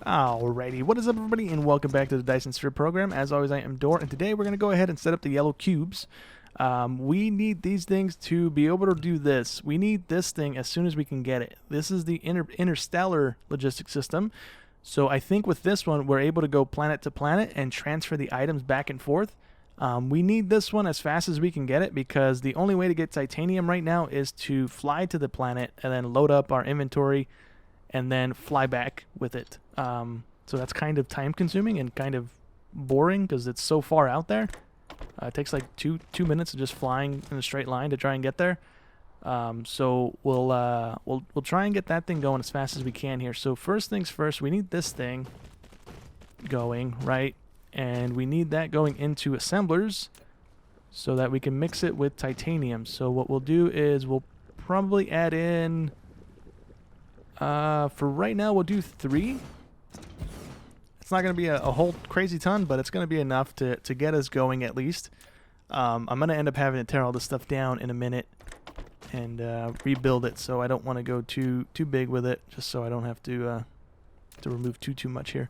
Alrighty, what is up everybody and welcome back to the Dyson Sphere program. As always, I am Dor, and today we're going to go ahead and set up the yellow cubes. We need these things to be able to do this. We need this thing as soon as we can get it. This is the interstellar logistics system. So I think with this one, we're able to go planet to planet and transfer the items back and forth. We need this one as fast as we can get it because the only way to get titanium right now is to fly to the planet and then load up our inventory and then fly back with it. So that's kind of time consuming and kind of boring because it's so far out there. It takes like two minutes of just flying in a straight line to try and get there. So we'll try and get that thing going as fast as we can here. So first things first, we need this thing going, right? And we need that going into assemblers so that we can mix it with titanium. So what we'll do is we'll probably add in, for right now, we'll do 3. It's not going to be a whole crazy ton, but it's going to be enough to get us going at least. I'm going to end up having to tear all this stuff down in a minute and rebuild it, so I don't want to go too big with it, just so I don't have to remove too much here.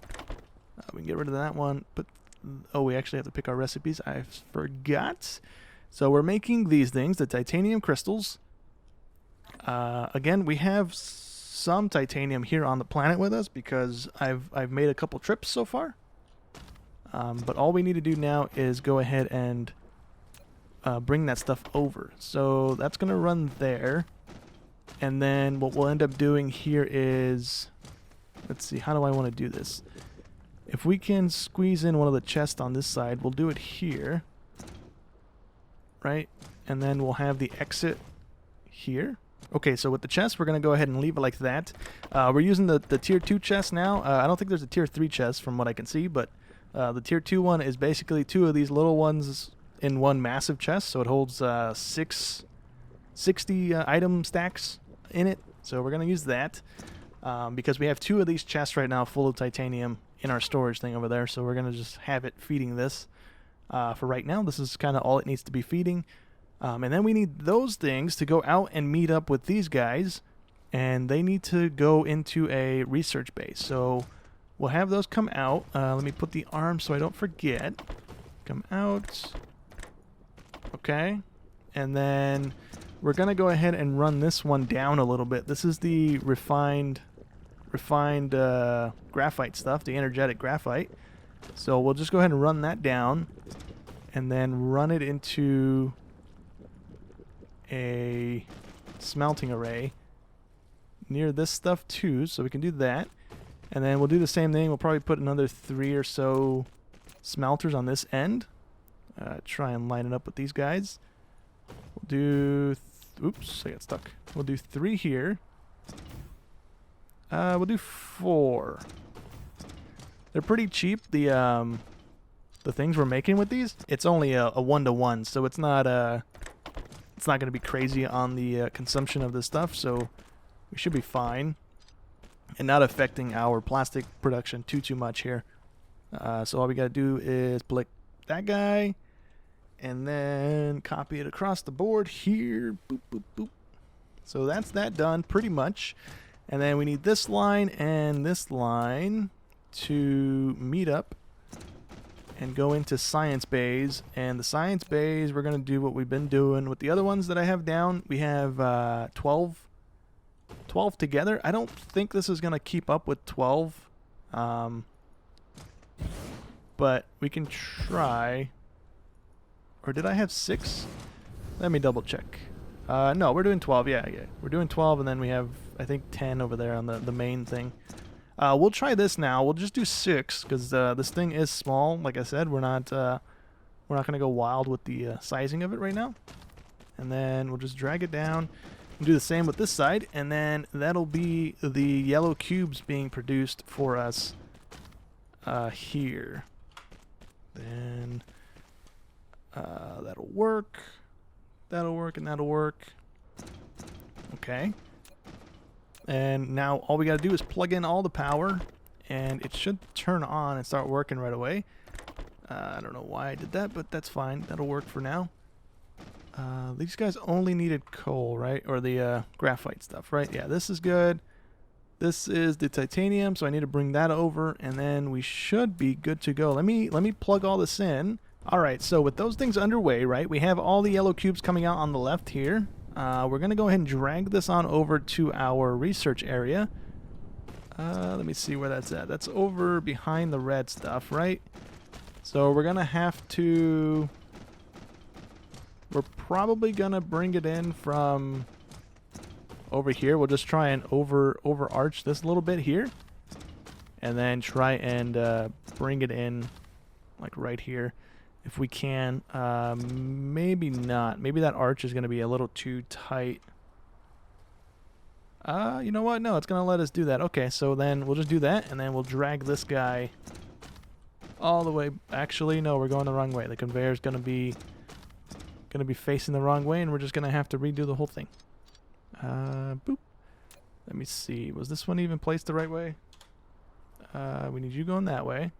We can get rid of that one, but oh, we actually have to pick our recipes. I forgot. So we're making these things, the titanium crystals. Again, we have some titanium here on the planet with us because I've made a couple trips so far. But all we need to do now is go ahead and bring that stuff over. So that's going to run there. And then what we'll end up doing here is, let's see, how do I want to do this? If we can squeeze in one of the chests on this side, we'll do it here. Right? And then we'll have the exit here. Okay, so with the chest, we're going to go ahead and leave it like that. We're using the tier 2 chest now. I don't think there's a tier 3 chest from what I can see, but the tier 2 one is basically 2 of these little ones in one massive chest. So it holds 60 item stacks in it. So we're going to use that because we have 2 of these chests right now full of titanium in our storage thing over there. So we're going to just have it feeding this for right now. This is kind of all it needs to be feeding. And then we need those things to go out and meet up with these guys, and they need to go into a research base. So we'll have those come out. Let me put the arm so I don't forget. Come out. Okay. And then we're going to go ahead and run this one down a little bit. This is the refined graphite stuff, the energetic graphite. So we'll just go ahead and run that down and then run it into a smelting array near this stuff too, so we can do that. And then we'll do the same thing. We'll probably put another 3 or so smelters on this end. Try and line it up with these guys. We'll do oops, I got stuck. We'll do 3 here. We'll do 4. They're pretty cheap, the things we're making with these. It's only a 1-to-1, so it's not going to be crazy on the consumption of this stuff, so we should be fine and not affecting our plastic production too much here. So all we got to do is click that guy and then copy it across the board here. Boop, boop, boop. So that's that done pretty much. And then we need this line and this line to meet up and go into science bays. And the science bays, we're going to do what we've been doing with the other ones that I have down. We have 12 together. I don't think this is going to keep up with 12, but we can try. Or did I have 6? Let me double check. No, we're doing 12. Yeah, we're doing 12, and then we have, I think, 10 over there on the main thing. We'll try this now. We'll just do 6 because this thing is small. Like I said, we're not going to go wild with the sizing of it right now. And then we'll just drag it down and do the same with this side. And then that'll be the yellow cubes being produced for us here. Then that'll work. That'll work and that'll work. Okay. And now all we got to do is plug in all the power, and it should turn on and start working right away. I don't know why I did that, but that's fine. That'll work for now. These guys only needed coal, right? Or the graphite stuff, right? Yeah, this is good. This is the titanium, so I need to bring that over, and then we should be good to go. Let me plug all this in. All right, so with those things underway, right, we have all the yellow cubes coming out on the left here. We're going to go ahead and drag this on over to our research area. Let me see where that's at. That's over behind the red stuff, right? So we're going to have to... We're probably going to bring it in from over here. We'll just try and overarch this a little bit here. And then try and bring it in like right here. If we can, maybe not. Maybe that arch is going to be a little too tight. You know what? No, it's going to let us do that. Okay, so then we'll just do that, and then we'll drag this guy all the way. Actually, no, we're going the wrong way. The conveyor is going to be facing the wrong way, and we're just going to have to redo the whole thing. Boop. Let me see. Was this one even placed the right way? We need you going that way.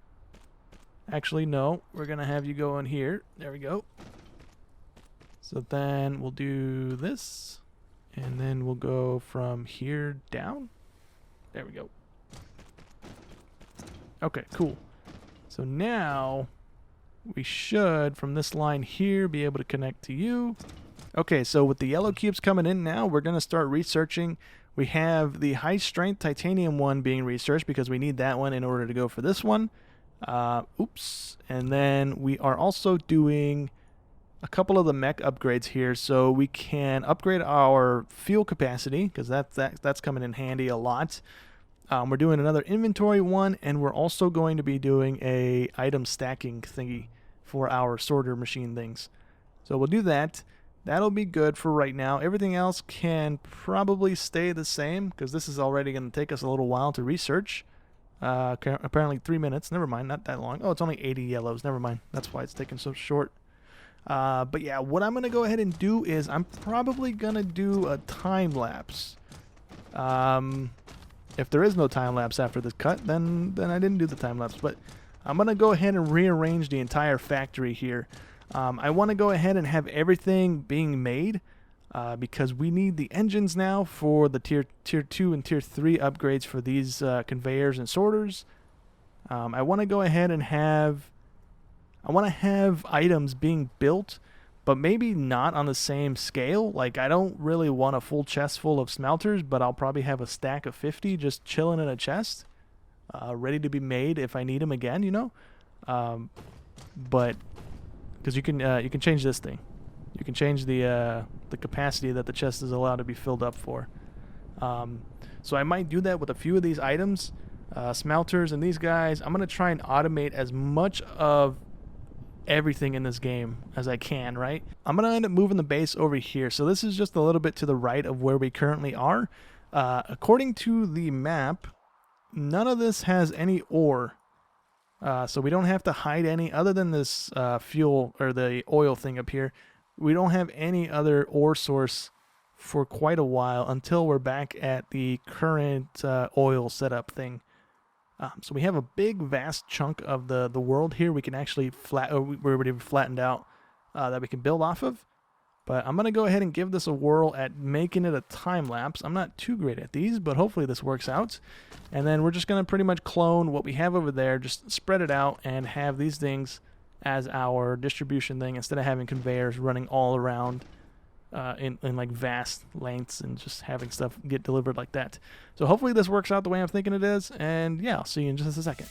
Actually, no. We're going to have you go in here. There we go. So then we'll do this. And then we'll go from here down. There we go. Okay, cool. So now we should, from this line here, be able to connect to you. Okay, so with the yellow cubes coming in now, we're going to start researching. We have the high strength titanium one being researched because we need that one in order to go for this one. Oops. And then we are also doing a couple of the mech upgrades here, so we can upgrade our fuel capacity because that's coming in handy a lot. We're doing another inventory one, and we're also going to be doing a item stacking thingy for our sorter machine things. So we'll do that. That'll be good for right now. Everything else can probably stay the same because this is already going to take us a little while to research. Apparently 3 minutes. Never mind, not that long. Oh, it's only 80 yellows. Never mind. That's why it's taking so short. But yeah, what I'm going to go ahead and do is I'm probably going to do a time lapse. If there is no time lapse after this cut, then I didn't do the time lapse. But I'm going to go ahead and rearrange the entire factory here. I want to go ahead and have everything being made because we need the engines now for the tier 2 and tier 3 upgrades for these conveyors and sorters. I want to go ahead and have items being built, but maybe not on the same scale. Like, I don't really want a full chest full of smelters, but I'll probably have a stack of 50 just chilling in a chest, ready to be made if I need them again, you know? But because you can change this thing. You can change the capacity that the chest is allowed to be filled up for. So I might do that with a few of these items, smelters and these guys. I'm going to try and automate as much of everything in this game as I can, right? I'm going to end up moving the base over here. So this is just a little bit to the right of where we currently are. According to the map, none of this has any ore. So we don't have to hide any other than this fuel or the oil thing up here. We don't have any other ore source for quite a while until we're back at the current oil setup thing. So we have a big, vast chunk of the world here. We can actually we're already flattened out that we can build off of. But I'm going to go ahead and give this a whirl at making it a time lapse. I'm not too great at these, but hopefully this works out. And then we're just going to pretty much clone what we have over there, just spread it out and have these things as our distribution thing instead of having conveyors running all around in like vast lengths and just having stuff get delivered like that. So hopefully this works out the way I'm thinking it is. And yeah, I'll see you in just a second.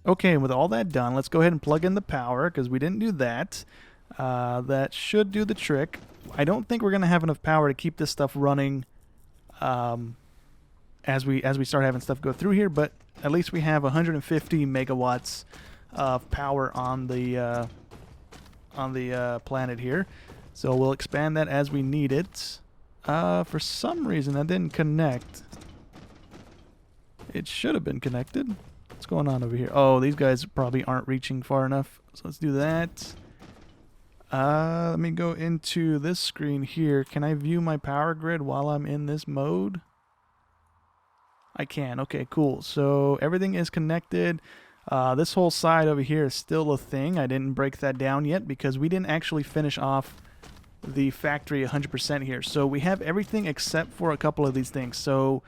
Okay, and with all that done, let's go ahead and plug in the power, because we didn't do that. That should do the trick. I don't think we're going to have enough power to keep this stuff running as we start having stuff go through here, but at least we have 150 megawatts of power on the planet here. So we'll expand that as we need it. For some reason, that didn't connect. It should have been connected. What's going on over here? Oh, these guys probably aren't reaching far enough. So let's do that. Let me go into this screen here. Can I view my power grid while I'm in this mode? I can. Okay, cool. So everything is connected. This whole side over here is still a thing. I didn't break that down yet because we didn't actually finish off the factory 100% here. So we have everything except for a couple of these things. So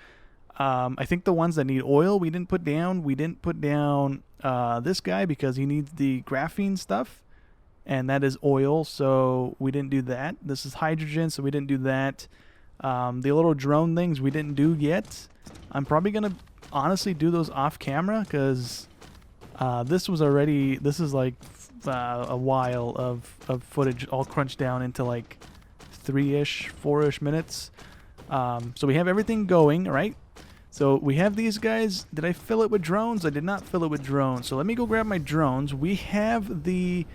I think the ones that need oil we didn't put down. We didn't put down this guy because he needs the graphene stuff, and that is oil, so we didn't do that. This is hydrogen, so we didn't do that. The little drone things we didn't do yet. I'm probably going to honestly do those off camera because this is like a while of footage all crunched down into like 3-ish, 4-ish minutes. So we have everything going, right? So we have these guys. Did I fill it with drones? I did not fill it with drones. So let me go grab my drones. We have the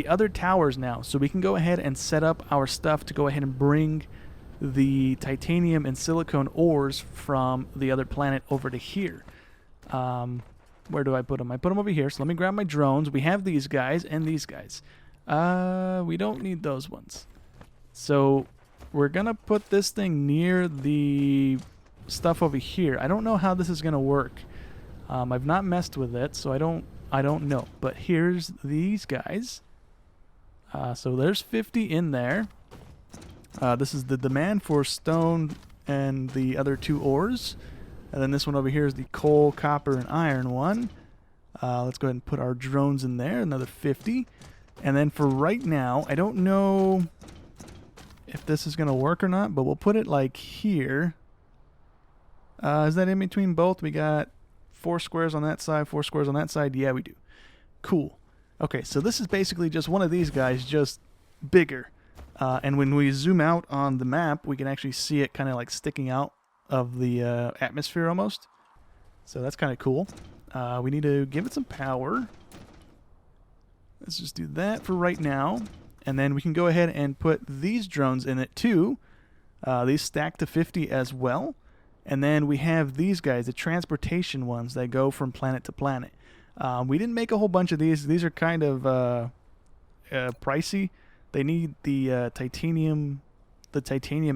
other towers now. So we can go ahead and set up our stuff to go ahead and bring the titanium and silicone ores from the other planet over to here. Where do I put them? I put them over here. So let me grab my drones. We have these guys and these guys. We don't need those ones. So we're going to put this thing near the stuff over here. I don't know how this is going to work. I've not messed with it, so I don't know. But here's these guys. So there's 50 in there. This is the demand for stone and the other 2 ores. And then this one over here is the coal, copper, and iron one. Let's go ahead and put our drones in there, another 50. And then for right now, I don't know if this is going to work or not, but we'll put it like here. Is that in between both? We got 4 squares on that side, 4 squares on that side. Yeah, we do. Cool. Okay, so this is basically just one of these guys, just bigger. And when we zoom out on the map, we can actually see it kind of like sticking out of the atmosphere almost. So that's kind of cool. We need to give it some power. Let's just do that for right now. And then we can go ahead and put these drones in it too. These stack to 50 as well. And then we have these guys, the transportation ones that go from planet to planet. We didn't make a whole bunch of these. These are kind of pricey. They need the titanium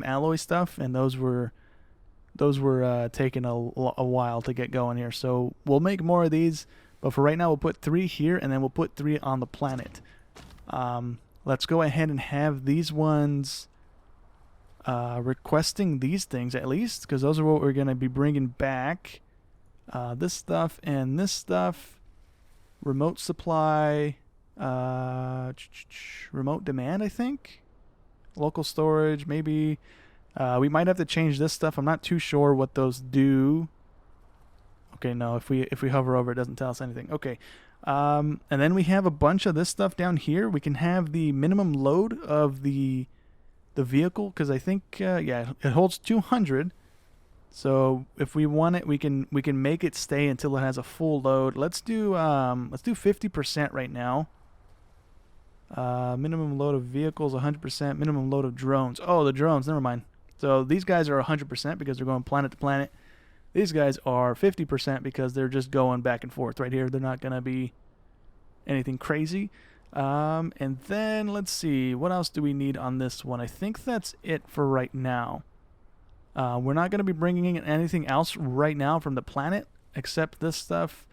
alloy stuff, and those were taking a while to get going here. So we'll make more of these, but for right now we'll put 3 here, and then we'll put 3 on the planet. Let's go ahead and have these ones requesting these things at least, because those are what we're going to be bringing back. This stuff and this stuff. Remote supply. Remote demand, I think. Local storage, maybe. We might have to change this stuff. I'm not too sure what those do. Okay, no, if we hover over, it doesn't tell us anything. Okay. And then we have a bunch of this stuff down here. We can have the minimum load of the vehicle, because I think yeah, it holds 200. So if we want it, we can make it stay until it has a full load. Let's do 50% right now. Minimum load of vehicles 100%. Minimum load of drones. Oh, the drones. Never mind. So these guys are 100% because they're going planet to planet. These guys are 50% because they're just going back and forth right here. They're not going to be anything crazy. And then let's see. What else do we need on this one? I think that's it for right now. We're not going to be bringing in anything else right now from the planet except this stuff.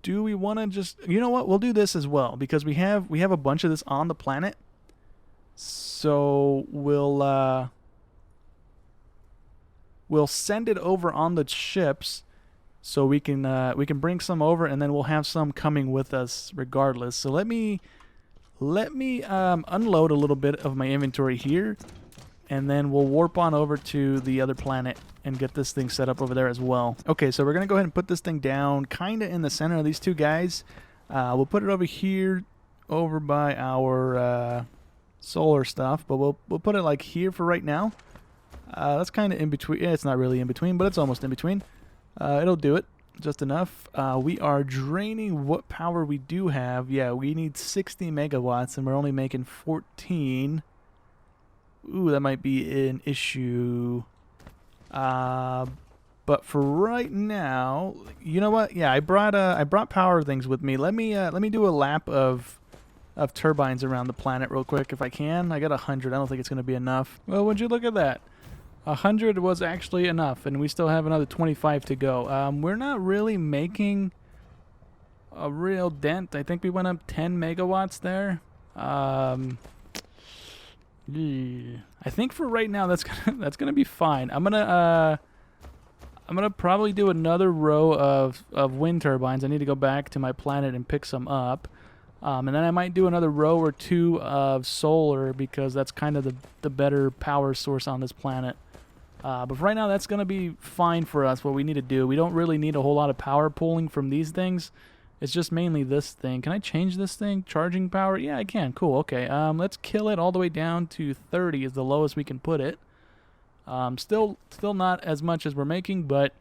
Do we want to just... You know what? We'll do this as well because we have a bunch of this on the planet. So we'll send it over on the ships so we can bring some over, and then we'll have some coming with us regardless. So let me unload a little bit of my inventory here. and then we'll warp on over to the other planet and get this thing set up over there as well. Okay, so we're going to go ahead and put this thing down kind of in the center of these two guys. We'll put it over here, over by our solar stuff, but we'll put it like here for right now. That's kind of in between. Yeah, it's not really in between, but it's almost in between. It'll do it just enough. We are draining what power we do have. Yeah, we need 60 megawatts, and we're only making 14. Ooh, that might be an issue. But for right now, you know what? Yeah, I brought power things with me. Let me do a lap of turbines around the planet real quick if I can. I got 100. I don't think it's gonna be enough. Well, would you look at that? 100 was actually enough, and we still have another 25 to go. We're not really making a real dent. I think we went up 10 megawatts there. I think for right now that's gonna be fine. I'm gonna probably do another row of wind turbines. I need to go back to my planet and pick some up. And then I might do another row or two of solar because that's kind of the better power source on this planet. But for right now, that's going to be fine for us, what we need to do. We don't really need a whole lot of power pulling from these things. It's just mainly this thing. Can I change this thing? Charging power? Yeah, I can. Cool. Okay. Let's kill it all the way down to 30 is the lowest we can put it. Still not as much as we're making, but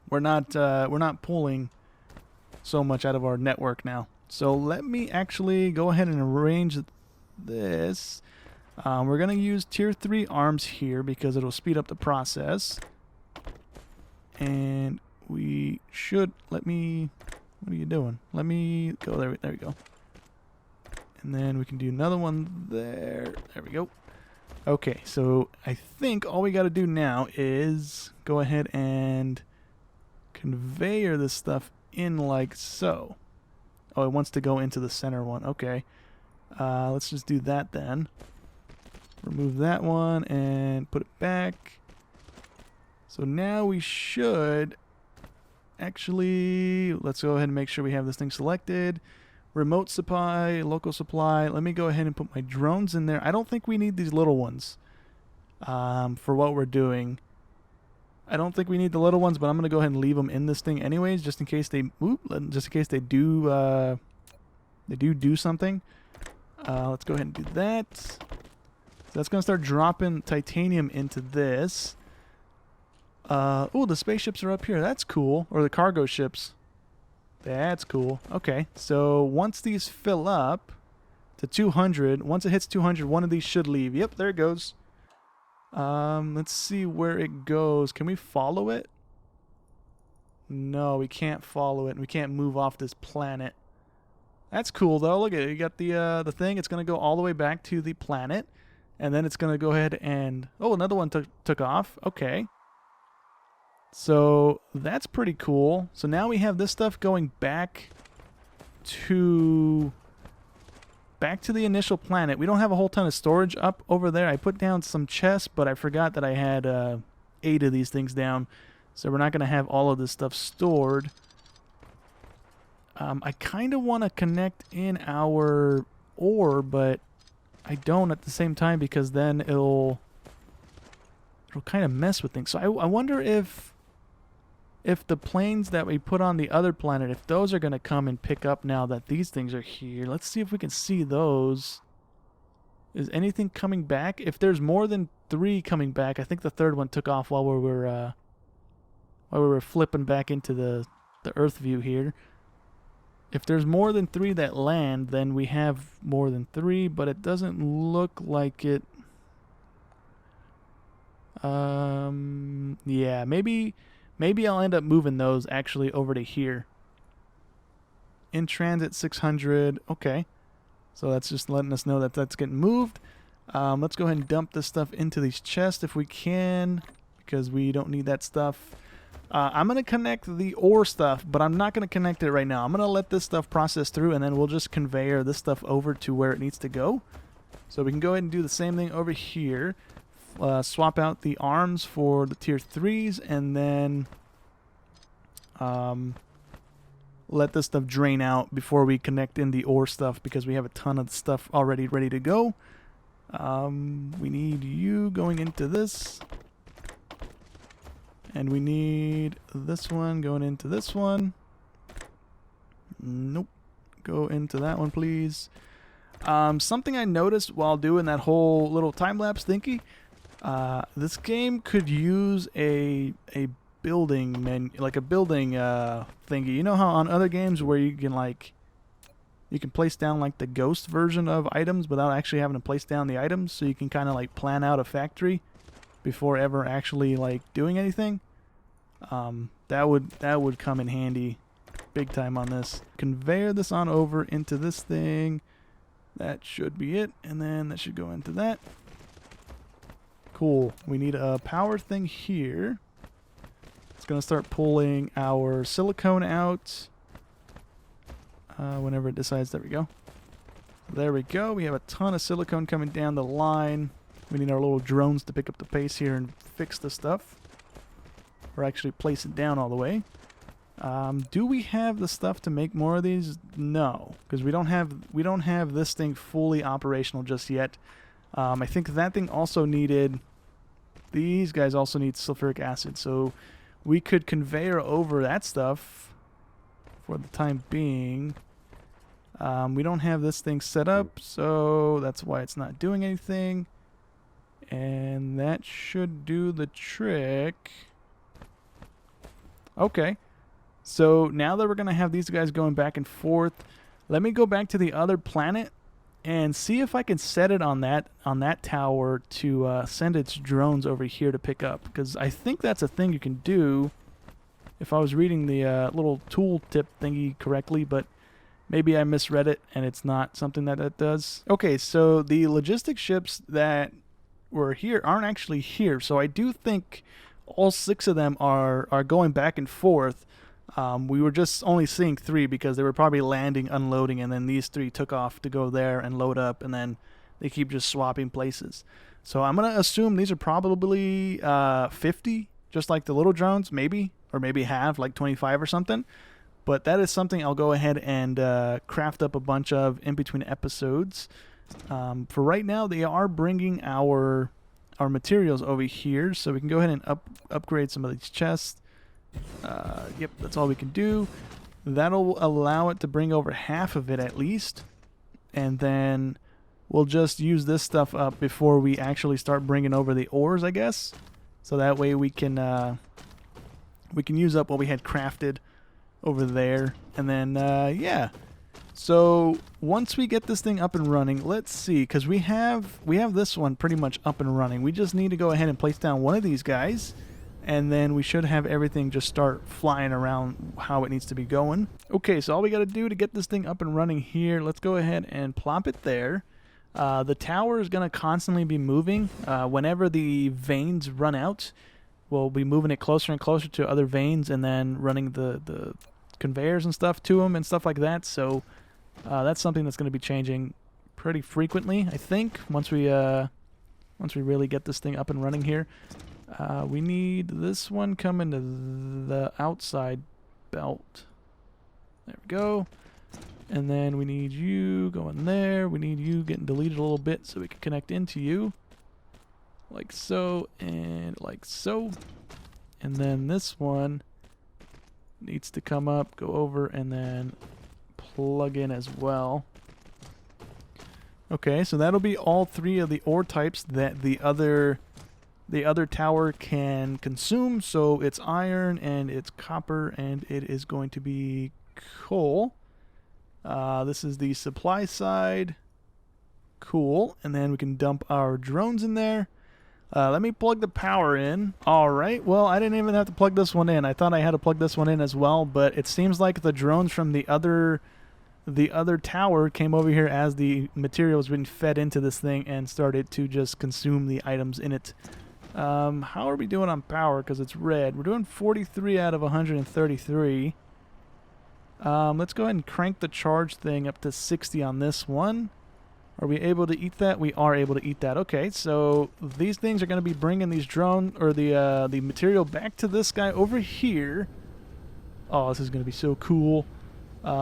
we're not pulling so much out of our network now. So let me actually go ahead and arrange this. We're going to use tier 3 arms here because it'll speed up the process. And we should, what are you doing? Let me go, there we go. And then we can do another one there. There we go. Okay, so I think all we got to do now is go ahead and conveyor this stuff in like so. Oh, it wants to go into the center one. Okay. Let's just do that then. Remove that one and put it back. So now we should actually, let's go ahead and make sure we have this thing selected. Remote supply, local supply. Let me go ahead and put my drones in there. I don't think we need these little ones for what we're doing. I don't think we need the little ones, but I'm gonna go ahead and leave them in this thing anyways, just in case they do something. Let's go ahead and do that. So that's gonna start dropping titanium into this. Oh, the spaceships are up here. That's cool. Or the cargo ships. That's cool. Okay, so once these fill up to 200, once it hits 200, one of these should leave. Yep, there it goes. Let's see where it goes. Can we follow it? No, we can't follow it, and we can't move off this planet. That's cool, though. Look at it. You got the thing. It's going to go all the way back to the planet, and then it's going to go ahead and... Oh, another one took off. Okay. So that's pretty cool. So now we have this stuff going back to the initial planet. We don't have a whole ton of storage up over there. I put down some chests, but I forgot that I had 8 of these things down. So we're not going to have all of this stuff stored. I kind of want to connect in our ore, but I don't at the same time because then it'll kind of mess with things. So I wonder if the planes that we put on the other planet, if those are going to come and pick up now that these things are here. Let's see if we can see those. Is anything coming back? If there's more than 3 coming back, I think the third one took off while we were flipping back into the Earth view here. If there's more than 3 that land, then we have more than 3, but it doesn't look like it. Yeah, maybe I'll end up moving those actually over to here. In transit 600. Okay. So that's just letting us know that that's getting moved. Let's go ahead and dump this stuff into these chests if we can, because we don't need that stuff. I'm going to connect the ore stuff, but I'm not going to connect it right now. I'm going to let this stuff process through, and then we'll just conveyor this stuff over to where it needs to go. So we can go ahead and do the same thing over here. Swap out the arms for the tier 3s, and then let this stuff drain out before we connect in the ore stuff, because we have a ton of stuff already ready to go. We need you going into this. And we need this one going into this one. Nope. Go into that one, please. Something I noticed while doing that whole little time-lapse thingy, this game could use a building menu, like a building thingy. You know how on other games where you can place down like the ghost version of items without actually having to place down the items, so you can kind of like plan out a factory before ever actually like doing anything. That would come in handy big time on this. Conveyor this on over into this thing. That should be it, and then that should go into that. Cool. We need a power thing here. It's gonna start pulling our silicone out whenever it decides. There we go. There we go. We have a ton of silicone coming down the line. We need our little drones to pick up the pace here and fix the stuff, or actually place it down all the way. Do we have the stuff to make more of these? No, because we don't have this thing fully operational just yet. I think that thing also needed. These guys also need sulfuric acid, so we could conveyor over that stuff for the time being. We don't have this thing set up, so that's why it's not doing anything. And that should do the trick. Okay. So now that we're going to have these guys going back and forth, let me go back to the other planet and see if I can set it on that tower to send its drones over here to pick up. Because I think that's a thing you can do if I was reading the little tool tip thingy correctly, but maybe I misread it and it's not something that it does. Okay, so the logistic ships that were here aren't actually here. So I do think all 6 of them are going back and forth. We were just only seeing 3 because they were probably landing, unloading, and then these 3 took off to go there and load up, and then they keep just swapping places. So I'm going to assume these are probably 50, just like the little drones, maybe, or maybe half, like 25 or something. But that is something I'll go ahead and craft up a bunch of in between episodes. For right now, they are bringing our materials over here, so we can go ahead and upgrade some of these chests. Yep, that's all we can do. That'll allow it to bring over half of it at least, and then we'll just use this stuff up before we actually start bringing over the ores, I guess. So that way we can use up what we had crafted over there, and then yeah. So once we get this thing up and running, let's see, because we have this one pretty much up and running. We just need to go ahead and place down one of these guys, and then we should have everything just start flying around how it needs to be going. Okay, so all we got to do to get this thing up and running here, let's go ahead and plop it there. The tower is going to constantly be moving. Whenever the veins run out, we'll be moving it closer and closer to other veins, and then running the conveyors and stuff to them and stuff like that. So that's something that's going to be changing pretty frequently, I think, once we really get this thing up and running here. We need this one coming to the outside belt. There we go. And then we need you going there. We need you getting deleted a little bit so we can connect into you. Like so, and like so. And then this one needs to come up, go over, and then plug in as well. Okay, so that'll be all 3 of the ore types that the other tower can consume. So it's iron and it's copper and it is going to be coal. This is the supply side. Cool. And then we can dump our drones in there. Let me plug the power in. Alright, well, I didn't even have to plug this one in. I thought I had to plug this one in as well, but it seems like the drones from the other tower came over here as the material was being fed into this thing and started to just consume the items in it. How are we doing on power? Because it's red. We're doing 43 out of 133. Let's go ahead and crank the charge thing up to 60 on this one. Are we able to eat that? We are able to eat that. Okay, so these things are going to be bringing these drone or the material back to this guy over here. Oh, this is going to be so cool.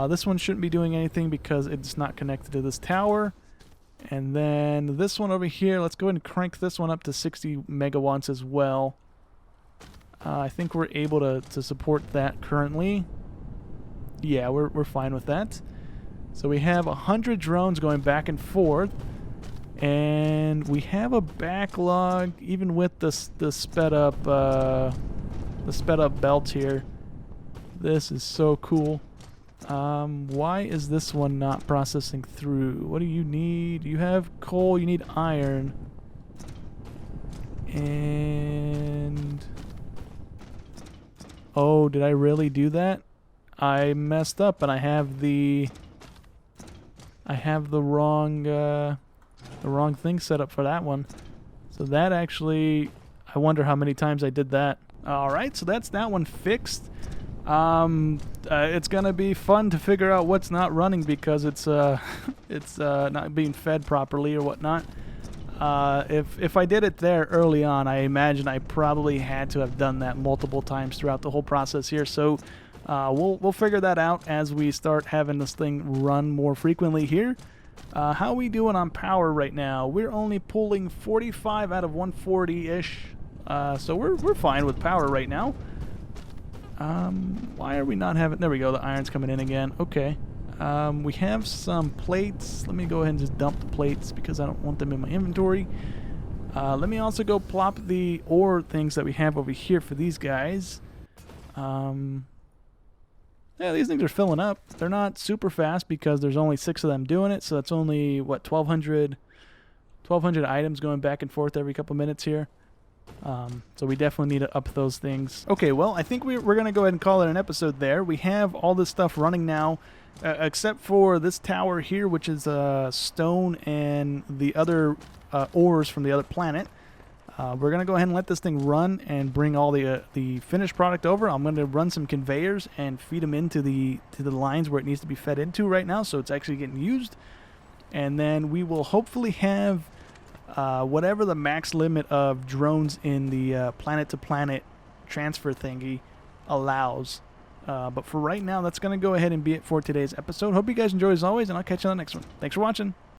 This one shouldn't be doing anything because it's not connected to this tower. And then this one over here, let's go ahead and crank this one up to 60 megawatts as well. I think we're able to support that currently. Yeah, we're fine with that. So we have 100 drones going back and forth. And we have a backlog, even with the sped up belt here. This is so cool. Why is this one not processing through? What do you need? You have coal, you need iron. And... oh, did I really do that? I messed up and I have the wrong thing set up for that one. So that actually, I wonder how many times I did that. Alright, so that's that one fixed. It's gonna be fun to figure out what's not running because it's not being fed properly or whatnot. If I did it there early on, I imagine I probably had to have done that multiple times throughout the whole process here. So we'll figure that out as we start having this thing run more frequently here. How are we doing on power right now? We're only pulling 45 out of 140-ish. So we're fine with power right now. Why are we not having... there we go, the iron's coming in again. Okay. We have some plates. Let me go ahead and just dump the plates because I don't want them in my inventory. Let me also go plop the ore things that we have over here for these guys. Yeah, these things are filling up. They're not super fast because there's only 6 of them doing it, so that's only, what, 1,200 items going back and forth every couple minutes here. So we definitely need to up those things. Okay, well, I think we're going to go ahead and call it an episode there. We have all this stuff running now, except for this tower here, which is stone and the other ores from the other planet. We're going to go ahead and let this thing run and bring all the finished product over. I'm going to run some conveyors and feed them into the lines where it needs to be fed into right now, so it's actually getting used. And then we will hopefully have whatever the max limit of drones in the planet-to-planet transfer thingy allows. But for right now, that's going to go ahead and be it for today's episode. Hope you guys enjoy as always, and I'll catch you on the next one. Thanks for watching.